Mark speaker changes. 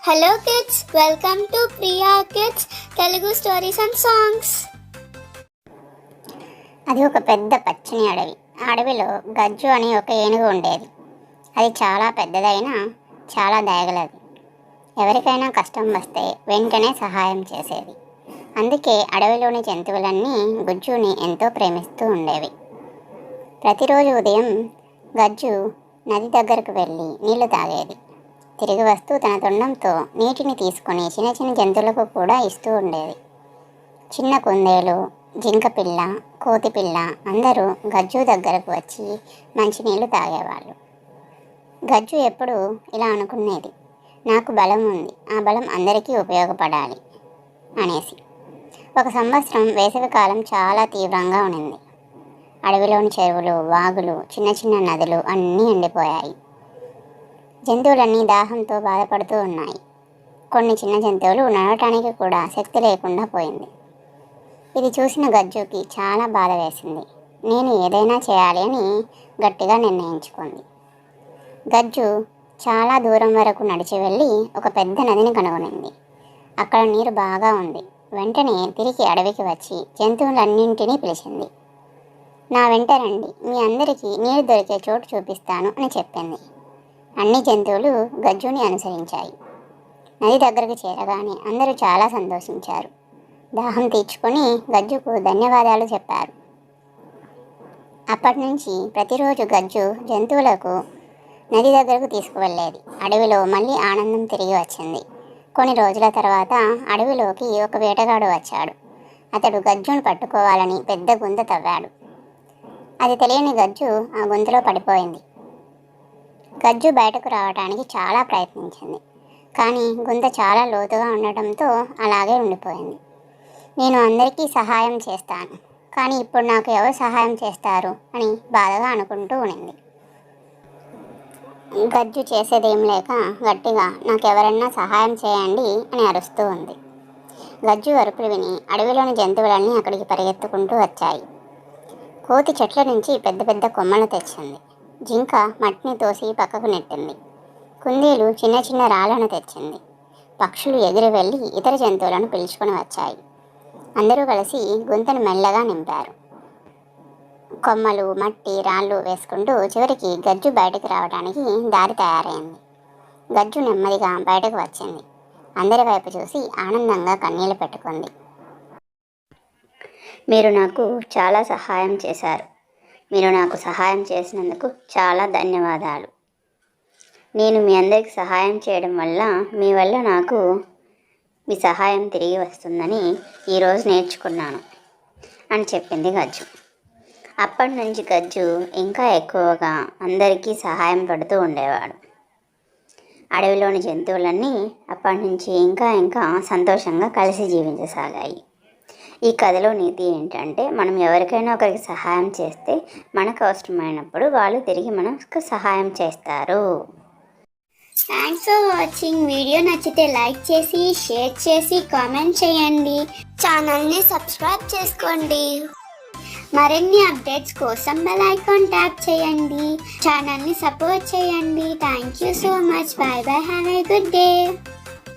Speaker 1: Hello kids, welcome to Priya kids Telugu stories and songs.
Speaker 2: అది ఒక పెద్ద పచ్చని అడవి. ఆ అడవిలో గజ్జు అని ఒక ఏనుగు ఉండేది. అది చాలా పెద్దదైనా చాలా దయగలది. ఎవరికైనా కష్టం వస్తే వెంటనే సహాయం చేసేది. అందుకే అడవిలోని జంతువులన్నీ గజ్జుని ఎంతో ప్రేమిస్తూ ఉండేవి. ప్రతిరోజు ఉదయం గజ్జు నది దగ్గరకు వెళ్ళి నీళ్లు తాగేది. తిరిగి వస్తూ తన తొండంతో నీటిని తీసుకొని చిన్న చిన్న జంతువులకు కూడా ఇస్తూ ఉండేది. చిన్న కుందేలు, జింకపిల్ల, కోతిపిల్ల అందరూ గజ్జు దగ్గరకు వచ్చి మంచినీళ్ళు తాగేవాళ్ళు. గజ్జు ఎప్పుడు ఇలా అనుకునేది, నాకు బలం ఉంది, ఆ బలం అందరికీ ఉపయోగపడాలి అనేసి. ఒక సంవత్సరం వేసవికాలం చాలా తీవ్రంగా ఉండింది. అడవిలోని చెరువులు, వాగులు, చిన్న చిన్న నదులు అన్నీ ఎండిపోయాయి. జంతువులన్నీ దాహంతో బాధపడుతూ ఉన్నాయి. కొన్ని చిన్న జంతువులు నడవటానికి కూడా శక్తి లేకుండా పోయింది. ఇది చూసిన గజ్జుకి చాలా బాధ వేసింది. నేను ఏదైనా చేయాలి అని గట్టిగా నిర్ణయించుకుంది. గజ్జు చాలా దూరం వరకు నడిచి వెళ్ళి ఒక పెద్ద నదిని కనుగొనింది. అక్కడ నీరు బాగా ఉంది. వెంటనే తిరిగి అడవికి వచ్చి జంతువులన్నింటినీ పిలిచింది. నా వెంట రండి, మీ అందరికీ నీరు దొరికే చోటు చూపిస్తాను అని చెప్పింది. అన్ని జంతువులు గజ్జుని అనుసరించాయి. నది దగ్గరకు చేరగానే అందరూ చాలా సంతోషించారు. దాహం తీర్చుకొని గజ్జుకు ధన్యవాదాలు చెప్పారు. అప్పటి నుంచి ప్రతిరోజు గజ్జు జంతువులకు నది దగ్గరకు తీసుకువెళ్ళేది. అడవిలో మళ్ళీ ఆనందం తిరిగి వచ్చింది. కొన్ని రోజుల తర్వాత అడవిలోకి ఒక వేటగాడు వచ్చాడు. అతడు గజ్జును పట్టుకోవాలని పెద్ద గుంత తవ్వాడు. అది తెలియని గజ్జు ఆ గుంతలో పడిపోయింది. గజ్జు బయటకు రావడానికి చాలా ప్రయత్నించింది, కానీ గుంత చాలా లోతుగా ఉండటంతో అలాగే ఉండిపోయింది. నేను అందరికీ సహాయం చేస్తాను, కానీ ఇప్పుడు నాకు ఎవరు సహాయం చేస్తారు అని బాధగా అనుకుంటూ ఉండింది. గజ్జు చేసేదేం లేక గట్టిగా నాకెవరన్నా సహాయం చేయండి అని అరుస్తూ ఉంది. గజ్జు అరుపులు విని అడవిలోని జంతువులన్నీ అక్కడికి పరిగెత్తుకుంటూ వచ్చాయి. కోతి చెట్ల నుంచి పెద్ద పెద్ద కొమ్మలు తెచ్చింది. జింక మట్టిని తోసి పక్కకు నెట్టింది. కుందేలు చిన్న చిన్న రాళ్లను తెచ్చింది. పక్షులు ఎగిరి వెళ్ళి ఇతర జంతువులను పిలుచుకొని వచ్చాయి. అందరూ కలిసి గుంతను మెల్లగా నింపారు. కొమ్మలు, మట్టి, రాళ్ళు వేసుకుంటూ చివరికి గజ్జు బయటకు రావడానికి దారి తయారైంది. గజ్జు నెమ్మదిగా బయటకు వచ్చింది. అందరి వైపు చూసి ఆనందంగా కన్నీళ్లు పెట్టుకుంది. మీరు నాకు చాలా సహాయం చేశారు. మీరు నాకు సహాయం చేసినందుకు చాలా ధన్యవాదాలు. నేను మీ అందరికి సహాయం చేయడం వల్ల మీ వల్ల నాకు మీ సహాయం తిరిగి వస్తుందని ఈరోజు నేర్చుకున్నాను అని చెప్పింది గజ్జు. అప్పటి నుంచి గజ్జు ఇంకా ఎక్కువగా అందరికీ సహాయం పడుతూ ఉండేవాడు. అడవిలోని జంతువులన్నీ అప్పటి నుంచి ఇంకా ఇంకా సంతోషంగా కలిసి జీవించసాగాయి. ఈ కథలో నీతి ఏంటంటే, మనం ఎవరికైనా ఒకరికి సహాయం చేస్తే మనకు అవసరమైనప్పుడు వాళ్ళు తిరిగి మనకు సహాయం చేస్తారు.
Speaker 1: Thanks for watching. వీడియో నచ్చితే లైక్ చేసి, షేర్ చేసి, కామెంట్ చేయండి. ఛానల్ని సబ్స్క్రైబ్ చేసుకోండి. మరిన్ని అప్డేట్స్ కోసం బెల్ ఐకాన్ ట్యాప్ చేయండి. ఛానల్ని సపోర్ట్ చేయండి. Thank you so much. By by. Have a good day.